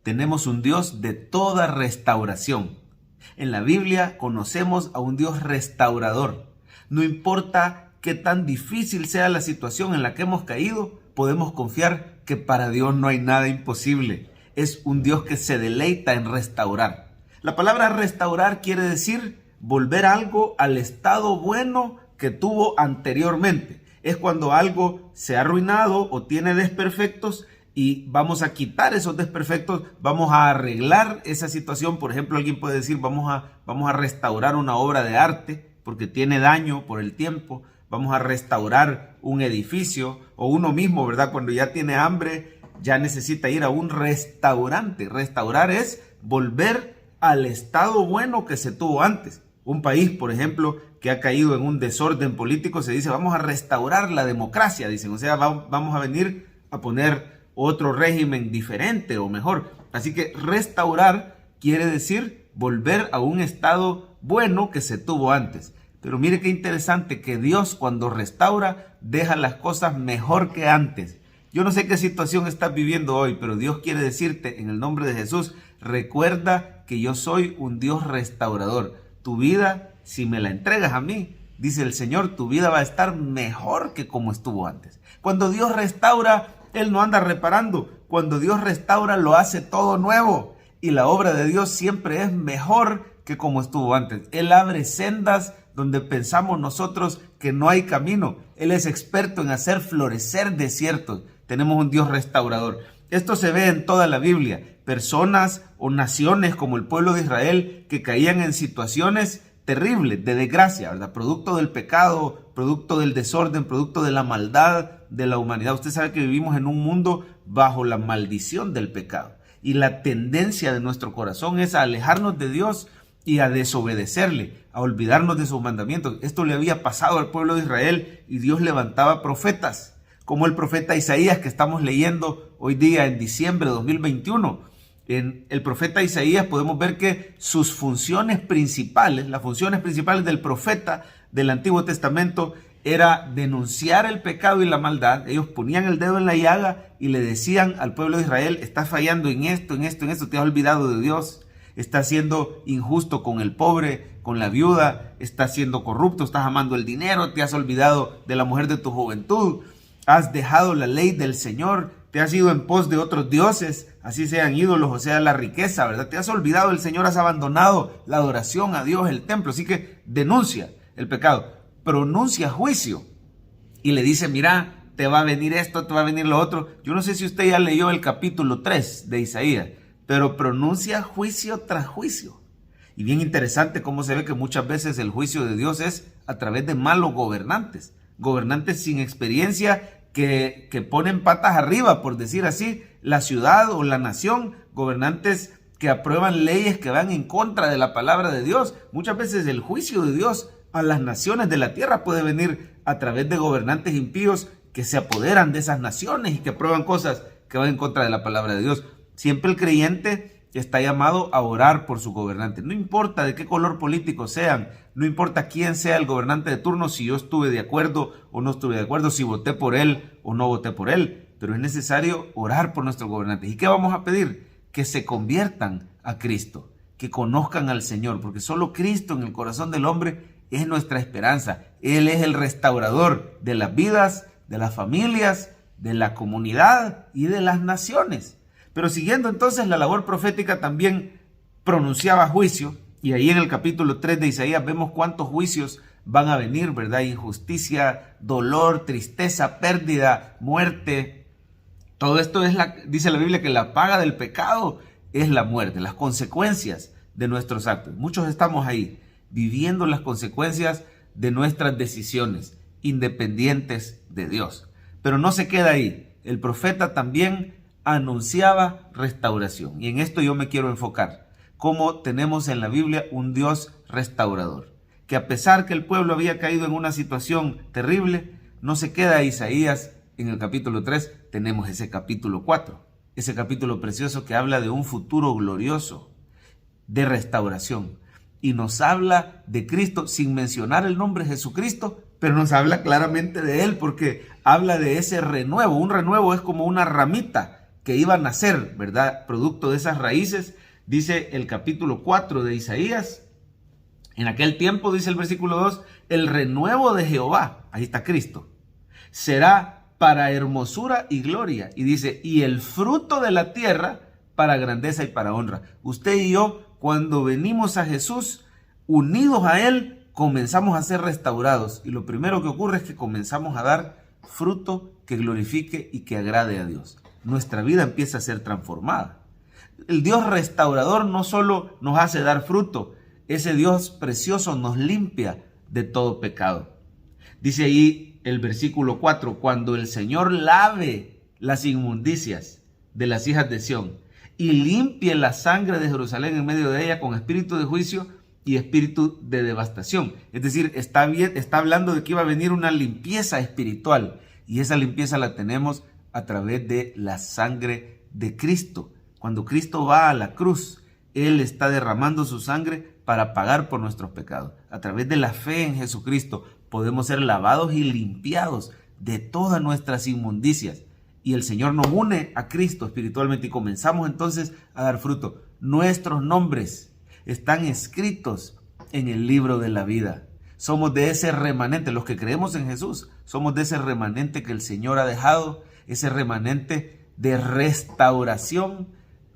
tenemos un Dios de toda restauración. En la Biblia conocemos a un Dios restaurador. No importa qué tan difícil sea la situación en la que hemos caído, podemos confiar que para Dios no hay nada imposible. Es un Dios que se deleita en restaurar. La palabra restaurar quiere decir volver algo al estado bueno que tuvo anteriormente. Es cuando algo se ha arruinado o tiene desperfectos y vamos a quitar esos desperfectos, vamos a arreglar esa situación. Por ejemplo, alguien puede decir, vamos a restaurar una obra de arte porque tiene daño por el tiempo. Vamos a restaurar un edificio o uno mismo, ¿verdad? Cuando ya tiene hambre, ya necesita ir a un restaurante. Restaurar es volver al estado bueno que se tuvo antes. Un país, por ejemplo, que ha caído en un desorden político, se dice, vamos a restaurar la democracia, dicen. O sea, vamos a venir a poner otro régimen diferente o mejor. Así que restaurar quiere decir volver a un estado bueno que se tuvo antes. Pero mire qué interesante que Dios cuando restaura deja las cosas mejor que antes. Yo no sé qué situación estás viviendo hoy, pero Dios quiere decirte en el nombre de Jesús, recuerda que yo soy un Dios restaurador. Tu vida, si me la entregas a mí, dice el Señor, tu vida va a estar mejor que como estuvo antes. Cuando Dios restaura, Él no anda reparando. Cuando Dios restaura, lo hace todo nuevo. Y la obra de Dios siempre es mejor que como estuvo antes. Él abre sendas donde pensamos nosotros que no hay camino. Él es experto en hacer florecer desiertos. Tenemos un Dios restaurador. Esto se ve en toda la Biblia. Personas o naciones como el pueblo de Israel que caían en situaciones terribles de desgracia, ¿verdad? Producto del pecado, producto del desorden, producto de la maldad de la humanidad. Usted sabe que vivimos en un mundo bajo la maldición del pecado. Y la tendencia de nuestro corazón es a alejarnos de Dios y a desobedecerle, a olvidarnos de sus mandamientos. Esto le había pasado al pueblo de Israel y Dios levantaba profetas, como el profeta Isaías que estamos leyendo hoy día en diciembre de 2021. En el profeta Isaías podemos ver que sus funciones principales, las funciones principales del profeta del Antiguo Testamento era denunciar el pecado y la maldad. Ellos ponían el dedo en la llaga y le decían al pueblo de Israel, estás fallando en esto, en esto, en esto, te has olvidado de Dios. Estás siendo injusto con el pobre, con la viuda, estás siendo corrupto, estás amando el dinero, te has olvidado de la mujer de tu juventud, has dejado la ley del Señor, te has ido en pos de otros dioses, así sean ídolos o sea la riqueza, ¿verdad? Te has olvidado del Señor, has abandonado la adoración a Dios, el templo, así que denuncia el pecado, pronuncia juicio y le dice, mira, te va a venir esto, te va a venir lo otro. Yo no sé si usted ya leyó el capítulo 3 de Isaías, pero pronuncia juicio tras juicio. Y bien interesante cómo se ve que muchas veces el juicio de Dios es a través de malos gobernantes, gobernantes sin experiencia que ponen patas arriba, por decir así, la ciudad o la nación, gobernantes que aprueban leyes que van en contra de la palabra de Dios. Muchas veces el juicio de Dios a las naciones de la tierra puede venir a través de gobernantes impíos que se apoderan de esas naciones y que aprueban cosas que van en contra de la palabra de Dios. Siempre el creyente está llamado a orar por su gobernante. No importa de qué color político sean, no importa quién sea el gobernante de turno, si yo estuve de acuerdo o no estuve de acuerdo, si voté por él o no voté por él. Pero es necesario orar por nuestros gobernantes. ¿Y qué vamos a pedir? Que se conviertan a Cristo, que conozcan al Señor, porque solo Cristo en el corazón del hombre es nuestra esperanza. Él es el restaurador de las vidas, de las familias, de la comunidad y de las naciones. Pero siguiendo entonces la labor profética también pronunciaba juicio, y ahí en el capítulo 3 de Isaías vemos cuántos juicios van a venir, ¿verdad? Injusticia, dolor, tristeza, pérdida, muerte. Todo esto dice la Biblia que la paga del pecado es la muerte, las consecuencias de nuestros actos. Muchos estamos ahí viviendo las consecuencias de nuestras decisiones, independientes de Dios. Pero no se queda ahí. El profeta también anunciaba restauración. Y en esto yo me quiero enfocar. Cómo tenemos en la Biblia un Dios restaurador. Que a pesar que el pueblo había caído en una situación terrible, no se queda Isaías en el capítulo 3. Tenemos ese capítulo 4. Ese capítulo precioso que habla de un futuro glorioso de restauración. Y nos habla de Cristo sin mencionar el nombre Jesucristo, pero nos habla claramente de Él porque habla de ese renuevo. Un renuevo es como una ramita que iba a nacer, ¿verdad? Producto de esas raíces, dice el capítulo 4 de Isaías. En aquel tiempo, dice el versículo 2, el renuevo de Jehová, ahí está Cristo, será para hermosura y gloria. Y dice, y el fruto de la tierra para grandeza y para honra. Usted y yo, cuando venimos a Jesús, unidos a Él, comenzamos a ser restaurados. Y lo primero que ocurre es que comenzamos a dar fruto que glorifique y que agrade a Dios. Nuestra vida empieza a ser transformada. El Dios restaurador no solo nos hace dar fruto, ese Dios precioso nos limpia de todo pecado. Dice ahí el versículo 4, cuando el Señor lave las inmundicias de las hijas de Sión y limpie la sangre de Jerusalén en medio de ella con espíritu de juicio y espíritu de devastación. Es decir, está hablando de que iba a venir una limpieza espiritual, y esa limpieza la tenemos a través de la sangre de Cristo. Cuando Cristo va a la cruz, Él está derramando su sangre para pagar por nuestros pecados. A través de la fe en Jesucristo podemos ser lavados y limpiados de todas nuestras inmundicias. Y el Señor nos une a Cristo espiritualmente y comenzamos entonces a dar fruto. Nuestros nombres están escritos en el libro de la vida. Somos de ese remanente, los que creemos en Jesús, somos de ese remanente que el Señor ha dejado, ese remanente de restauración.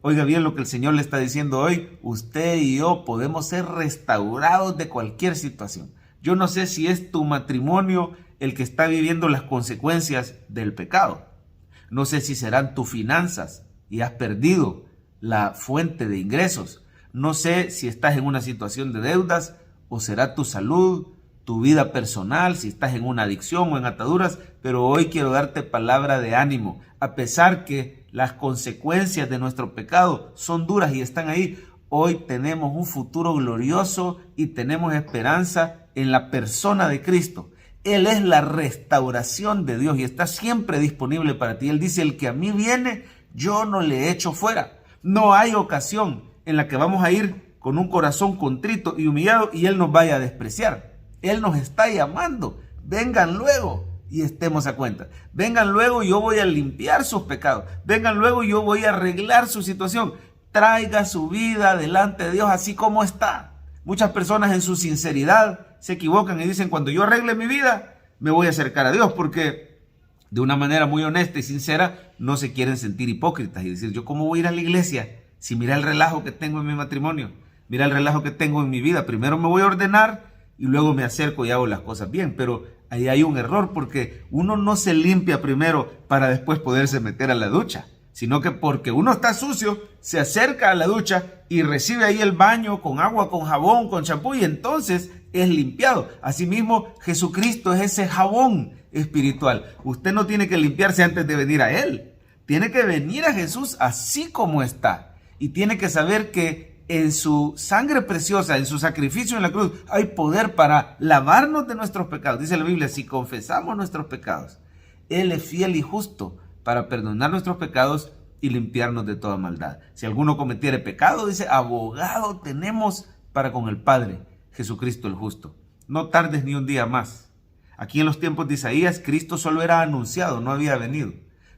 Oiga bien lo que el Señor le está diciendo hoy, usted y yo podemos ser restaurados de cualquier situación. Yo no sé si es tu matrimonio el que está viviendo las consecuencias del pecado. No sé si serán tus finanzas y has perdido la fuente de ingresos. No sé si estás en una situación de deudas o será tu salud, tu vida personal, si estás en una adicción o en ataduras, pero hoy quiero darte palabra de ánimo. A pesar que las consecuencias de nuestro pecado son duras y están ahí, hoy tenemos un futuro glorioso y tenemos esperanza en la persona de Cristo. Él es la restauración de Dios y está siempre disponible para ti. Él dice, el que a mí viene, yo no le echo fuera. No hay ocasión en la que vamos a ir con un corazón contrito y humillado y Él nos vaya a despreciar. Él nos está llamando. Vengan luego y estemos a cuenta. Vengan luego y yo voy a limpiar sus pecados. Vengan luego y yo voy a arreglar su situación. Traiga su vida delante de Dios así como está. Muchas personas en su sinceridad se equivocan y dicen, cuando yo arregle mi vida, me voy a acercar a Dios, porque de una manera muy honesta y sincera no se quieren sentir hipócritas y decir, ¿yo cómo voy a ir a la iglesia si mira el relajo que tengo en mi matrimonio? Mira el relajo que tengo en mi vida. Primero me voy a ordenar y luego me acerco y hago las cosas bien. Pero ahí hay un error, porque uno no se limpia primero para después poderse meter a la ducha, sino que porque uno está sucio, se acerca a la ducha y recibe ahí el baño con agua, con jabón, con champú, y entonces es limpiado. Asimismo, Jesucristo es ese jabón espiritual. Usted no tiene que limpiarse antes de venir a Él. Tiene que venir a Jesús así como está. Y tiene que saber que en su sangre preciosa, en su sacrificio en la cruz, hay poder para lavarnos de nuestros pecados. Dice la Biblia, si confesamos nuestros pecados, Él es fiel y justo para perdonar nuestros pecados y limpiarnos de toda maldad. Si alguno cometiere pecado, dice, abogado tenemos para con el Padre, Jesucristo el justo. No tardes ni un día más. Aquí en los tiempos de Isaías, Cristo solo era anunciado, no había venido.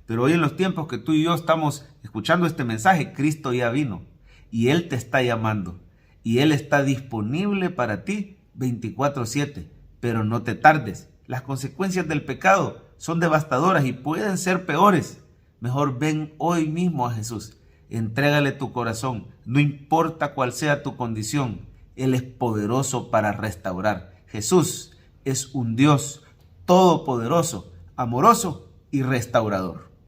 Pero hoy en los tiempos que tú y yo estamos escuchando este mensaje, Cristo ya vino. Y Él te está llamando. Y Él está disponible para ti 24/7. Pero no te tardes. Las consecuencias del pecado son devastadoras y pueden ser peores. Mejor ven hoy mismo a Jesús. Entrégale tu corazón. No importa cuál sea tu condición. Él es poderoso para restaurar. Jesús es un Dios todopoderoso, amoroso y restaurador.